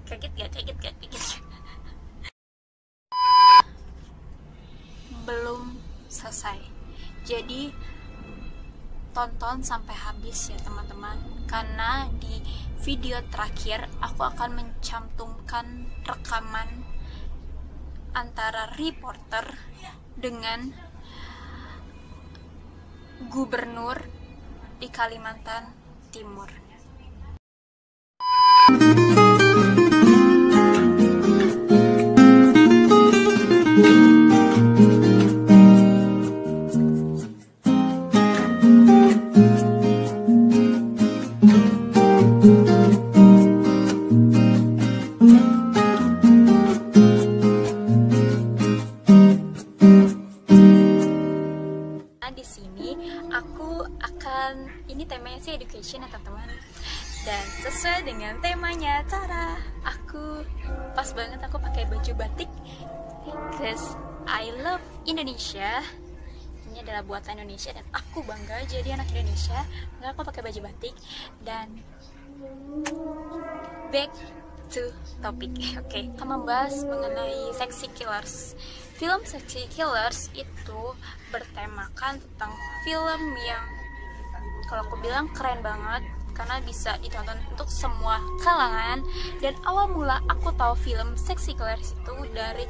Kaget gak? Belum selesai, jadi tonton sampai habis ya teman-teman, karena di video terakhir aku akan mencantumkan rekaman antara reporter dengan gubernur di Kalimantan Timur. Ini temanya sih education ya teman-teman, dan sesuai dengan temanya cara aku pas banget aku pakai baju batik because I love Indonesia. Ini adalah buatan Indonesia dan aku bangga jadi anak Indonesia, maka aku pakai baju batik. Dan back to topic, oke, kita membahas mengenai Sexy Killers. Film Sexy Killers itu bertemakan tentang film yang kalau aku bilang keren banget karena bisa ditonton untuk semua kalangan. Dan awal mula aku tahu film Sexy Killers itu dari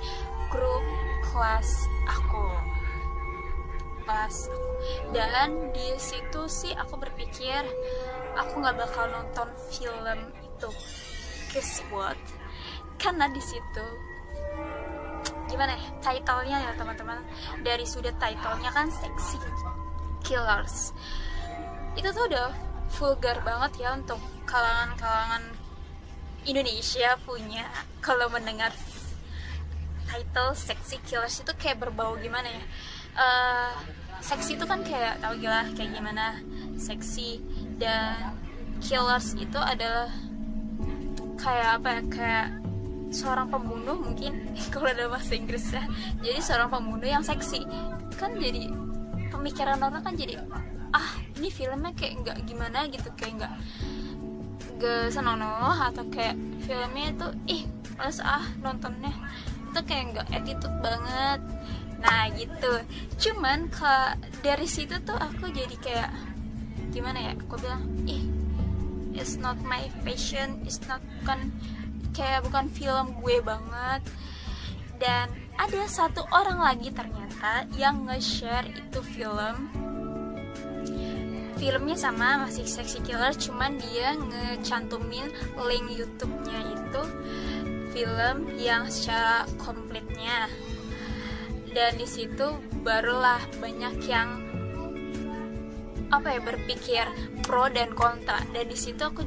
grup kelas aku. Dan di situ sih aku berpikir aku nggak bakal nonton film itu. Guess what? Karena di situ gimana ya, title-nya ya teman-teman, dari sudut title-nya kan Sexy Killers, itu tuh udah vulgar banget ya untuk kalangan Indonesia punya. Kalau mendengar title Sexy Killers itu kayak berbau gimana ya, seksi itu kan kayak tau gila kayak gimana seksi, dan killers itu adalah kayak apa ya, kayak seorang pembunuh mungkin kalau dalam bahasa Inggris ya. Jadi seorang pembunuh yang seksi kan, jadi pemikiran orang kan jadi ini filmnya kayak nggak gimana gitu, kayak nggak senonoh, atau kayak filmnya itu males nontonnya, itu kayak nggak attitude banget. Nah gitu. Cuman dari situ tuh aku jadi kayak gimana ya, aku bilang it's not my passion, bukan film gue banget. Dan ada satu orang lagi ternyata yang nge-share itu filmnya sama, masih Sexy Killer, cuman dia ngecantumin link YouTube-nya itu film yang secara komplitnya. Dan di situ barulah banyak yang berpikir pro dan kontra. Dan di situ aku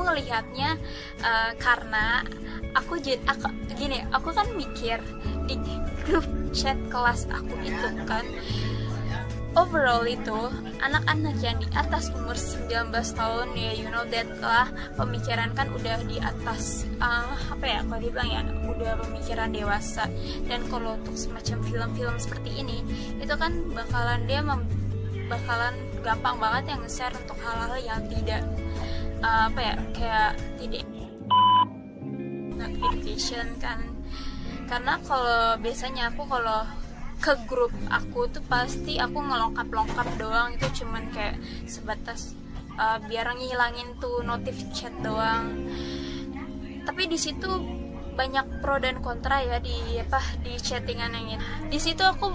ngelihatnya karena aku kan mikir di grup chat kelas aku itu kan, overall itu anak-anak yang di atas umur 19 tahun ya, you know that lah, pemikiran kan udah di atas kalau dibilang ya, udah pemikiran dewasa. Dan kalau untuk semacam film-film seperti ini itu kan bakalan gampang banget yang nge-share untuk hal-hal yang tidak kayak tidak education kan. Karena kalau biasanya aku kalau ke grup aku tuh pasti aku ngelongkap doang, itu cuman kayak sebatas biar ngilangin tuh notif chat doang. Tapi di situ banyak pro dan kontra ya di chattingan yang itu. Di situ aku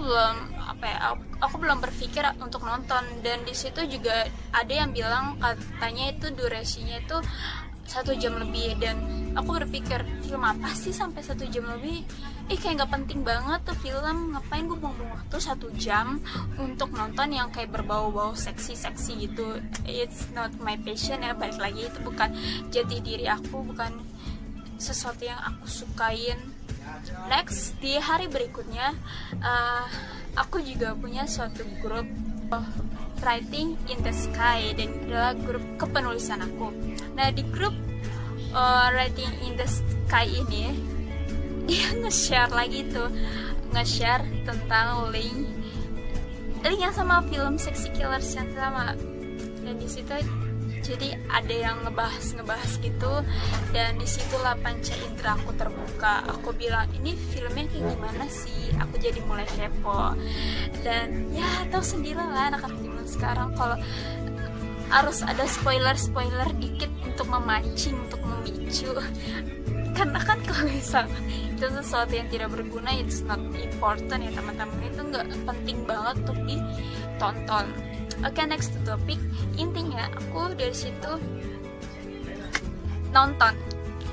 belum berpikir untuk nonton. Dan di situ juga ada yang bilang katanya itu durasinya itu 1 jam lebih. Dan aku berpikir film apa sih sampai 1 jam lebih, kayak nggak penting banget tuh film, ngapain gue buang-buang waktu 1 jam untuk nonton yang kayak berbau-bau seksi gitu. It's not my passion ya, balik lagi itu bukan jati diri aku, bukan sesuatu yang aku sukain. Next, di hari berikutnya aku juga punya suatu grup Writing in the Sky, dan adalah grup kepenulisan aku. Nah di grup Writing in the Sky ini dia nge-share tentang link yang sama film Sexy Killers yang sama. Dan di situ Jadi ada yang ngebahas gitu, dan disitulah panca indera aku terbuka. Aku bilang, ini filmnya kayak gimana sih? Aku jadi mulai kepo. Dan ya tahu sendiri lah anak-anak zaman sekarang kalau harus ada spoiler dikit untuk memancing, untuk memicu. Karena kan kalau misalnya itu sesuatu yang tidak berguna, it's not important ya teman-teman, itu nggak penting banget untuk ditonton. Oke, next to topic. Intinya aku dari situ nonton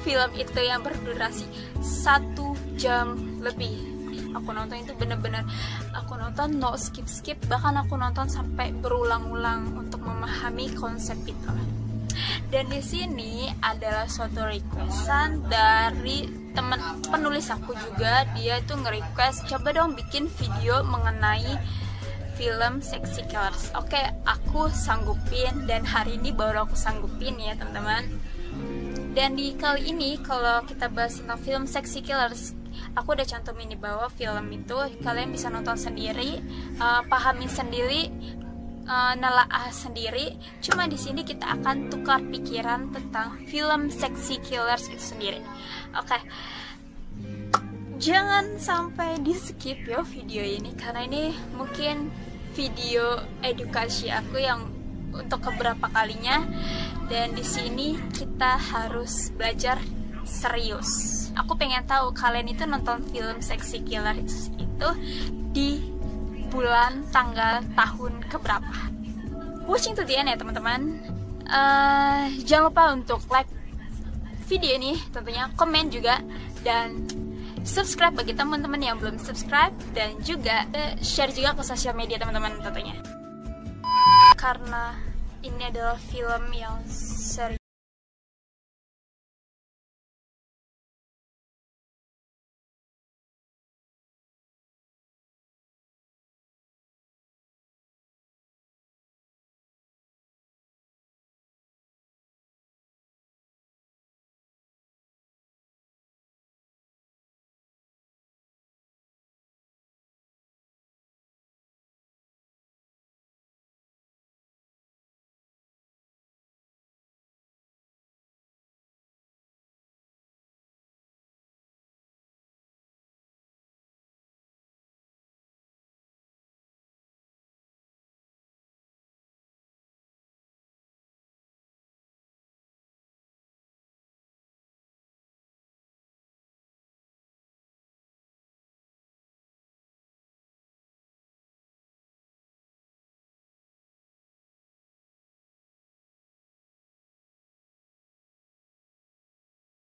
film itu yang berdurasi 1 jam lebih. Aku nonton itu bener-bener, aku nonton no skip, bahkan aku nonton sampai berulang-ulang untuk memahami konsep itu. Dan di sini adalah suatu requestan dari teman penulis aku juga. Dia itu nge-request, coba dong bikin video mengenai film Sexy Killers. Oke, aku sanggupin, dan hari ini baru aku sanggupin ya teman-teman. Dan di kali ini kalau kita bahas tentang film Sexy Killers, aku udah cantumin di bawah film itu, kalian bisa nonton sendiri, pahami sendiri, nelaah sendiri. Cuma di sini kita akan tukar pikiran tentang film Sexy Killers itu sendiri. Oke. Jangan sampai di skip ya video ini, karena ini mungkin video edukasi aku yang untuk keberapa kalinya, dan di sini kita harus belajar serius. Aku pengen tahu kalian itu nonton film Sexy Killers itu di bulan, tanggal, tahun keberapa. Watching to the end ya teman-teman. Jangan lupa untuk like video ini, tentunya komen juga, dan subscribe bagi teman-teman yang belum subscribe, dan juga share juga ke sosial media teman-teman tentunya. Karena ini adalah film yang serius.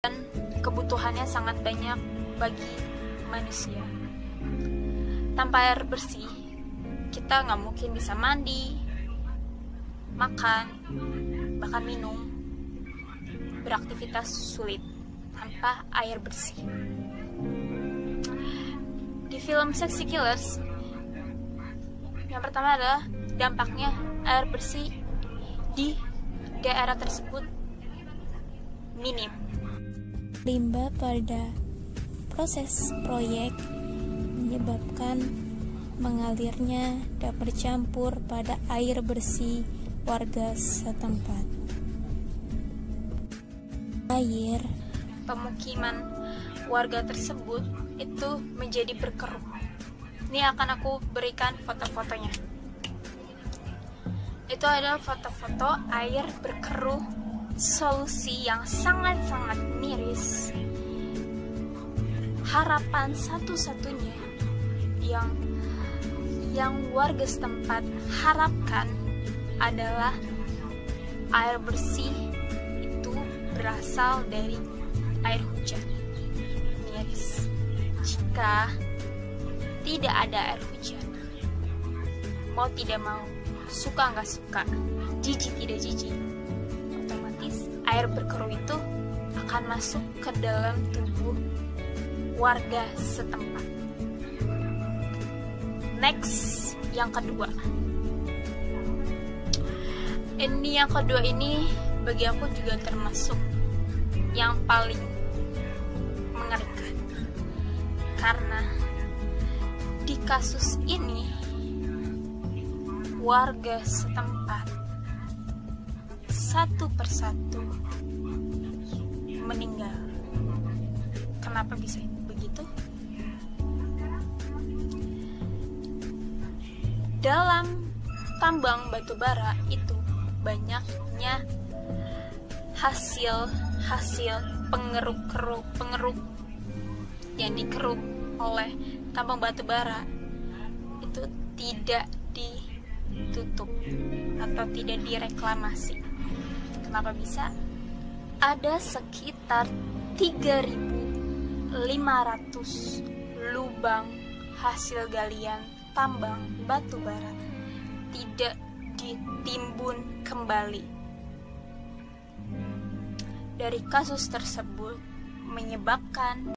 Dan kebutuhannya sangat banyak bagi manusia. Tanpa air bersih, kita nggak mungkin bisa mandi, makan, bahkan minum. Beraktivitas sulit tanpa air bersih. Di film Sexy Killers, yang pertama adalah dampaknya air bersih di daerah tersebut minim. Limbah pada proses proyek menyebabkan mengalirnya dan bercampur pada air bersih warga setempat. Air Pemukiman warga tersebut itu menjadi berkerut. Ini akan aku berikan foto-fotonya. Itu adalah foto-foto air berkerut, solusi yang sangat-sangat miris. Harapan satu-satunya yang warga setempat harapkan adalah air bersih itu berasal dari air hujan. Miris. Jika tidak ada air hujan, mau tidak mau, suka nggak suka, jijik tidak jijik, otomatis air berkerut itu akan masuk ke dalam tubuh warga setempat. Next, yang kedua. Yang kedua ini bagi aku juga termasuk yang paling mengerikan. Karena di kasus ini warga setempat satu persatu meninggal. Kenapa bisa begitu? Dalam tambang batu bara itu banyaknya hasil pengeruk yang dikeruk oleh tambang batu bara itu tidak ditutup atau tidak direklamasi. Kenapa bisa? Ada sekitar 3.500 lubang hasil galian tambang batu bara tidak ditimbun kembali. Dari kasus tersebut menyebabkan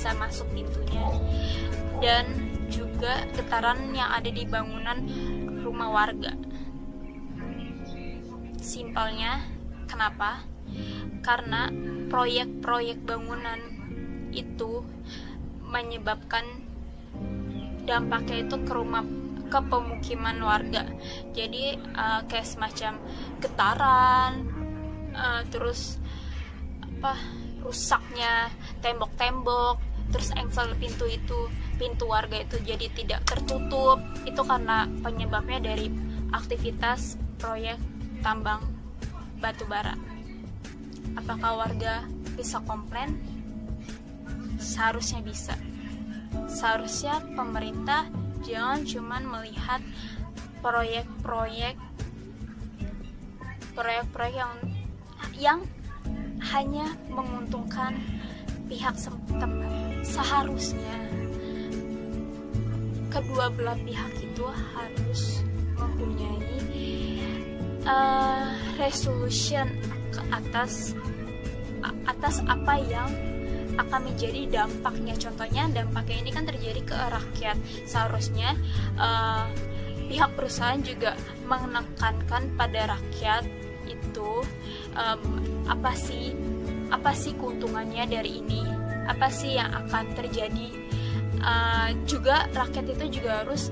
bisa masuk pintunya, dan juga getaran yang ada di bangunan rumah warga. Simpelnya, kenapa? Karena proyek-proyek bangunan itu menyebabkan dampaknya itu ke pemukiman warga. Jadi kayak semacam getaran, terus rusaknya tembok-tembok, terus engsel pintu warga itu jadi tidak tertutup. Itu karena penyebabnya dari aktivitas proyek tambang batu bara. Apakah warga bisa komplain? Seharusnya bisa. Seharusnya pemerintah jangan cuma melihat proyek-proyek yang hanya menguntungkan pihak setempat. Seharusnya kedua belah pihak itu harus mempunyai resolution atas apa yang akan menjadi dampaknya. Contohnya dampaknya ini kan terjadi ke rakyat. Seharusnya pihak perusahaan juga menekankan pada rakyat itu apa sih keuntungannya dari ini, apa sih yang akan terjadi. Juga rakyat itu juga harus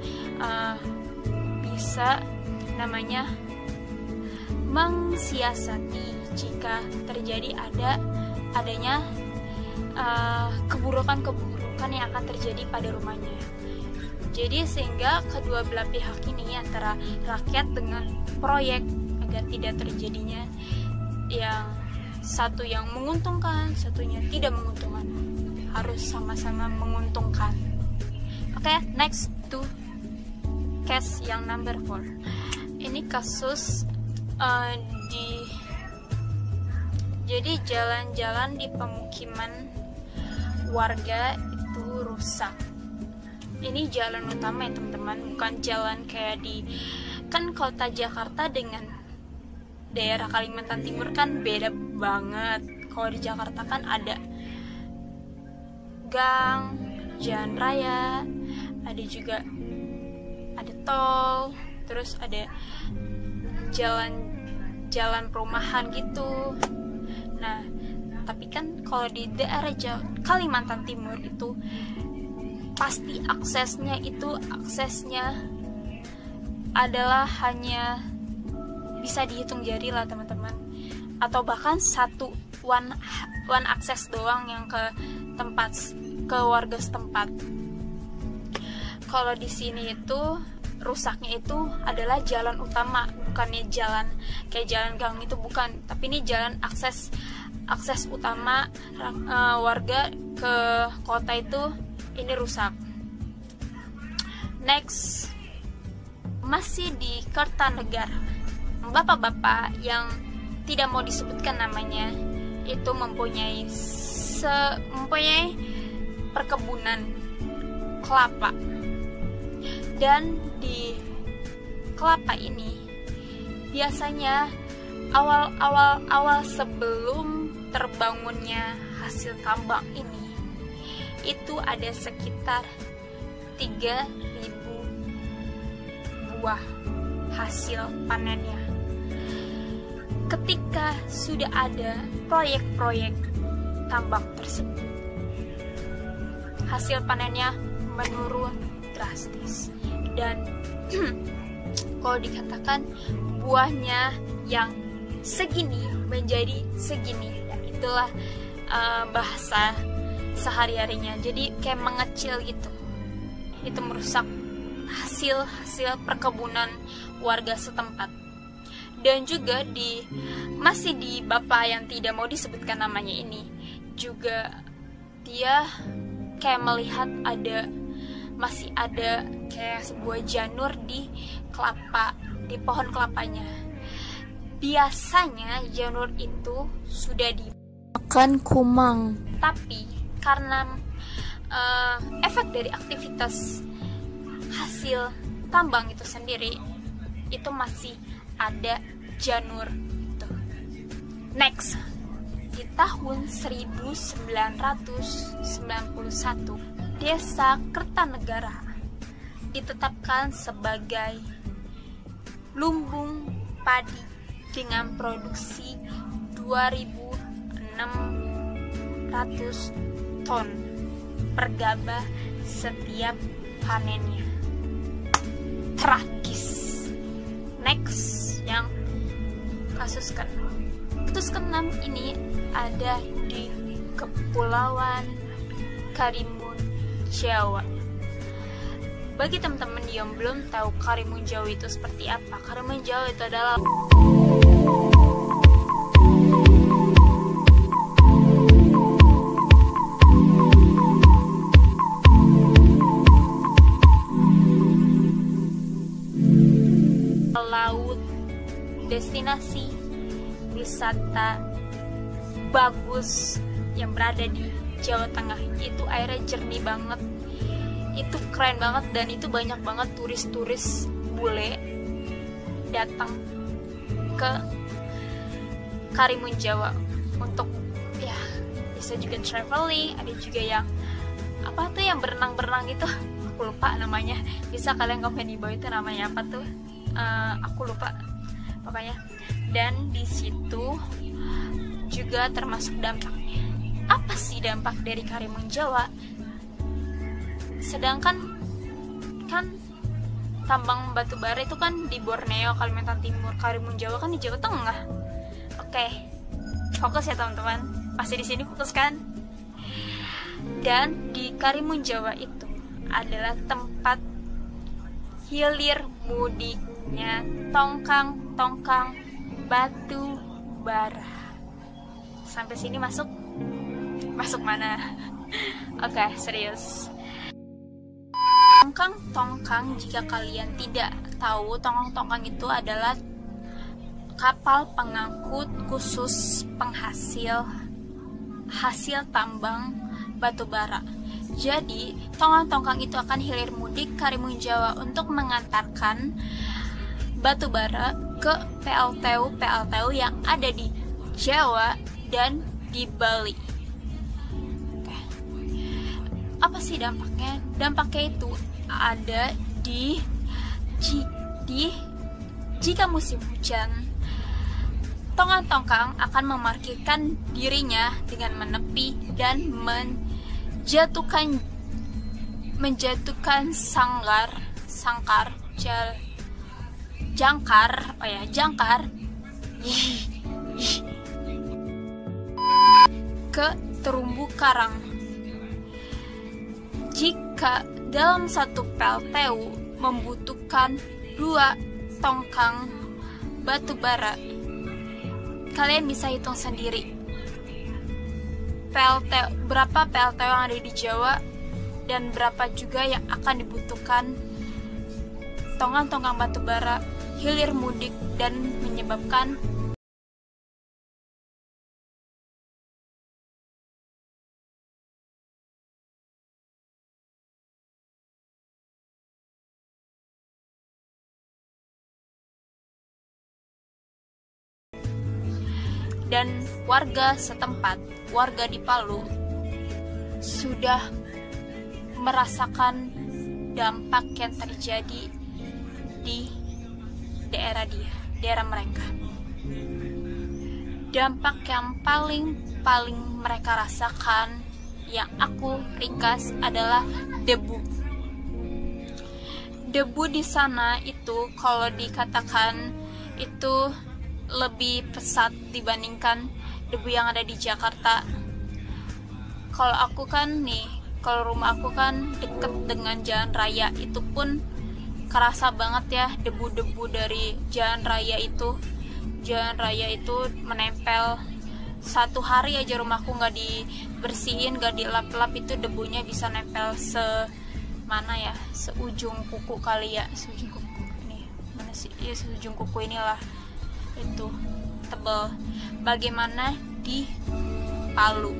bisa mengsiasati jika terjadi adanya keburukan yang akan terjadi pada rumahnya. Jadi sehingga kedua belah pihak ini, antara rakyat dengan proyek, agar tidak terjadinya yang satu yang menguntungkan, satunya tidak menguntungkan, harus sama-sama menguntungkan. Oke, next to case yang number 4. Ini kasus jadi jalan-jalan di pemukiman warga itu rusak. Ini jalan utama ya teman-teman, bukan jalan kayak kan kota Jakarta dengan daerah Kalimantan Timur kan beda banget. Kalau di Jakarta kan ada gang, jalan raya, ada tol, terus ada jalan perumahan gitu. Nah, tapi kan kalau di daerah Kalimantan Timur itu pasti aksesnya adalah hanya bisa dihitung jari lah teman-teman, atau bahkan one akses doang yang ke warga setempat. Kalau di sini itu rusaknya itu adalah jalan utama, bukannya jalan kayak jalan gang itu, bukan, tapi ini jalan akses utama warga ke kota itu ini rusak. Next, masih di Kertanegara, bapak-bapak yang tidak mau disebutkan namanya itu mempunyai perkebunan kelapa, dan di kelapa ini biasanya awal sebelum terbangunnya hasil tambang ini itu ada sekitar 3.000 buah hasil panennya. Ketika sudah ada proyek-proyek tambang tersebut, hasil panennya menurun drastis, dan kalau dikatakan buahnya yang segini menjadi segini, ya itulah bahasa sehari-harinya, jadi kayak mengecil gitu. Itu merusak hasil perkebunan warga setempat. Dan juga masih di bapak yang tidak mau disebutkan namanya ini juga, dia kayak melihat masih ada kayak sebuah janur di pohon kelapanya. Biasanya janur itu sudah dimakan kumang, tapi karena efek dari aktivitas hasil tambang itu sendiri, itu masih ada janur itu. Next, di tahun 1991 Desa Kertanegara ditetapkan sebagai lumbung padi dengan produksi 2.600 ton per gabah setiap panennya. Tragis. Next, yang kasus ke-6 ini ada di Kepulauan Karimun Jawa. Bagi teman-teman yang belum tahu Karimun Jawa itu seperti apa, Karimun Jawa itu adalah laut, destinasi wisata bagus yang berada di Jawa Tengah. Itu airnya jernih banget, itu keren banget, dan itu banyak banget turis-turis bule datang ke Karimun Jawa untuk ya bisa juga traveling. Ada juga yang yang berenang itu aku lupa namanya, bisa kalian komen di bawah itu namanya apa tuh, aku lupa pokoknya. Dan di situ juga termasuk dampaknya. Apa sih dampak dari Karimun Jawa? Sedangkan kan tambang batu bara itu kan di Borneo, Kalimantan Timur, Karimun Jawa kan di Jawa Tengah. Oke, fokus ya teman-teman, pasti di sini fokus kan? Dan di Karimun Jawa itu adalah tempat hilir mudiknya tongkang batu bara. Sampai sini masuk mana? Oke, serius. Tongkang, jika kalian tidak tahu, tongkang itu adalah kapal pengangkut khusus penghasil hasil tambang batu bara. Jadi, tongkang itu akan hilir mudik Karimun Jawa untuk mengantarkan batu bara ke PLTU yang ada di Jawa dan di Bali. Oke. Apa sih dampaknya? Dampaknya itu ada di jika musim hujan, tongkang-tongkang akan memarkirkan dirinya dengan menepi dan menjatuhkan jangkar ke terumbu karang. Jika dalam satu PLTU membutuhkan 2 tongkang batu bara, kalian bisa hitung sendiri berapa PLTU yang ada di Jawa dan berapa juga yang akan dibutuhkan tongkang-tongkang batu bara hilir mudik dan menyebabkan dan warga setempat, warga di Palu sudah merasakan dampak yang terjadi di daerah mereka. Dampak yang paling mereka rasakan, yang aku ringkas, adalah debu. Debu di sana itu kalau dikatakan itu lebih pesat dibandingkan debu yang ada di Jakarta. Kalau rumah aku kan deket dengan jalan raya, itu pun kerasa banget ya debu-debu dari jalan raya itu. Jalan raya itu menempel. 1 hari aja rumahku nggak dibersihin, nggak dilap-lap, itu debunya bisa nempel seujung kuku kali ya, seujung kuku ini mana sih ya, seujung kuku inilah, itu tebal. Bagaimana di Palu?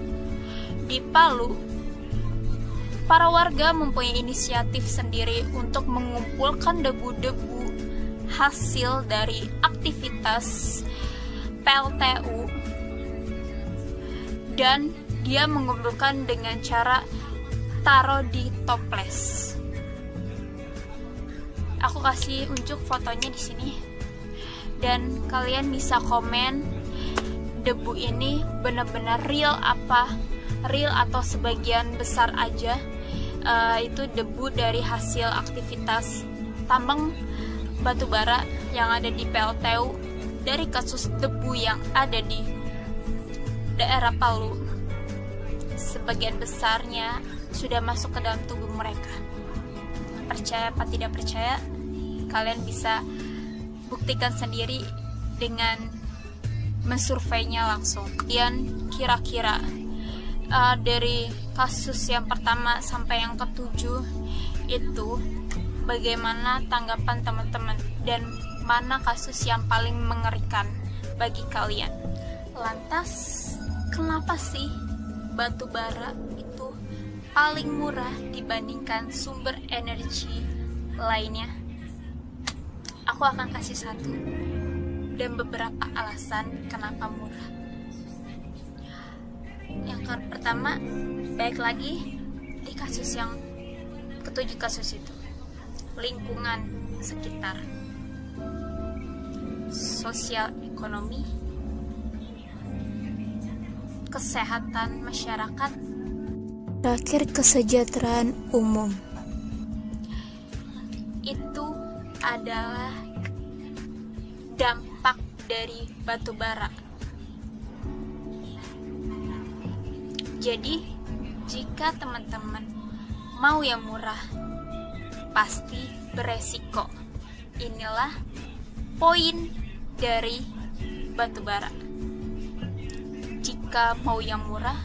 Di Palu, para warga mempunyai inisiatif sendiri untuk mengumpulkan debu-debu hasil dari aktivitas PLTU, dan dia mengumpulkan dengan cara taruh di toples. Aku kasih unjuk fotonya di sini. Dan kalian bisa komen debu ini benar-benar real atau sebagian besar aja itu debu dari hasil aktivitas tambang batu bara yang ada di PLTU, dari kasus debu yang ada di daerah Palu. Sebagian besarnya sudah masuk ke dalam tubuh mereka. Percaya apa tidak percaya, kalian bisa buktikan sendiri dengan mensurveinya langsung. Dan kira-kira dari kasus yang pertama sampai yang ke-7 itu bagaimana tanggapan teman-teman, dan mana kasus yang paling mengerikan bagi kalian? Lantas kenapa sih batu bara itu paling murah dibandingkan sumber energi lainnya? Aku akan kasih 1 dan beberapa alasan kenapa murah. Yang pertama, baik lagi di kasus yang ke-7 kasus itu, lingkungan sekitar, sosial ekonomi, kesehatan masyarakat, terakhir kesejahteraan umum. Itu adalah dampak dari batu bara. Jadi, jika teman-teman mau yang murah, pasti beresiko. Inilah poin dari batu bara. Jika mau yang murah,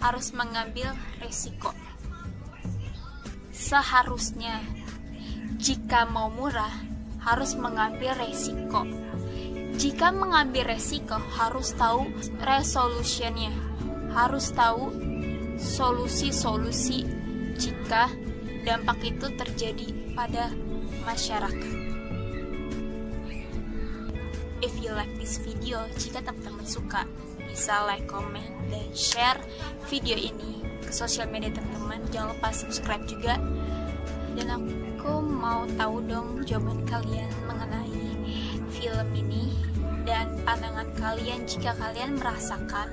harus mengambil resiko. Seharusnya jika mau murah, harus mengambil resiko. Jika mengambil resiko, harus tahu resolutionnya, harus tahu solusi-solusi jika dampak itu terjadi pada masyarakat. If you like this video, jika teman-teman suka, bisa like, comment, dan share video ini ke sosial media teman-teman. Jangan lupa subscribe juga. Dan aku mau tahu dong jawaban kalian mengenai film ini dan pandangan kalian jika kalian merasakan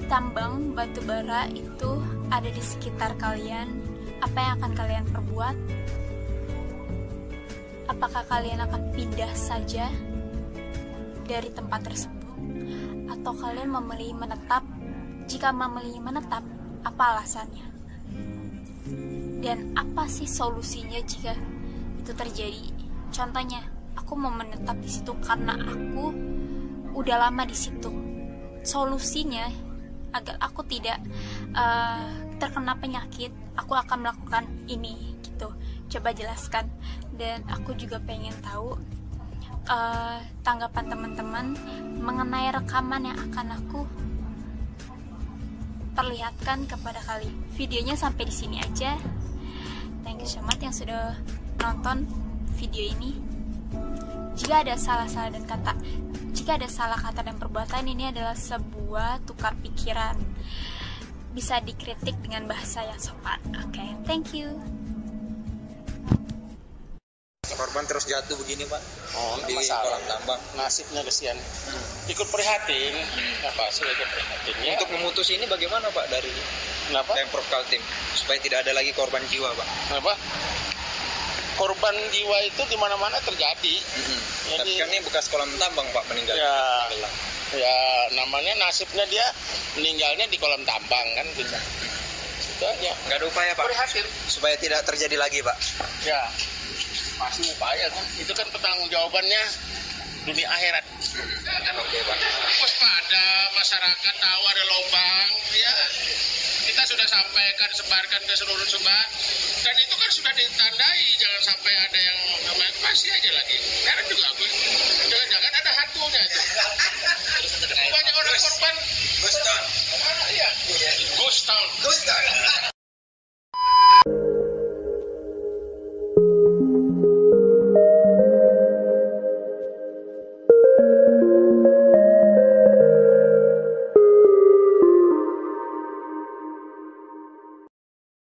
tambang batu bara itu ada di sekitar kalian. Apa yang akan kalian perbuat? Apakah kalian akan pindah saja dari tempat tersebut, atau kalian memilih menetap? Jika memilih menetap, apa alasannya? Dan apa sih solusinya jika itu terjadi? Contohnya, aku mau menetap di situ karena aku udah lama di situ. Solusinya agar aku tidak terkena penyakit, aku akan melakukan ini gitu. Coba jelaskan. Dan aku juga pengen tahu tanggapan teman-teman mengenai rekaman yang akan aku perlihatkan kepada kalian. Videonya sampai di sini aja. Thank you so much yang sudah nonton video ini. Jika ada salah kata dan perbuatan, ini adalah sebuah tukar pikiran. Bisa dikritik dengan bahasa yang sopan. Oke, thank you. Korban terus jatuh begini, Pak. Di masalah. kolam tambang. Nasibnya kesian. Ikut prihatin. Apa sih ikut prihatin? Ya. Untuk memutus ini bagaimana, Pak, dari Kenapa? Pemprov Kaltim supaya tidak ada lagi korban jiwa, Pak? Kenapa? Korban jiwa itu di mana-mana terjadi. Tapi kan ini bekas kolam tambang, Pak, meninggal. Ya namanya nasibnya dia meninggalnya di kolam tambang kan gitu. Itu aja. Nggak ada upaya, Pak, Prihatin. supaya tidak terjadi lagi, Pak? Ya. Pasti upaya kan. Itu kan pertanggungjawabannya dunia akhirat. Oke, Pak. Waspada, masyarakat tahu ada lubang, ya kita sudah sampaikan, sebarkan ke seluruh Sumbar, dan itu kan sudah ditandai, jangan sampai ada yang namanya pasti aja lagi. Heran juga aku, jangan-jangan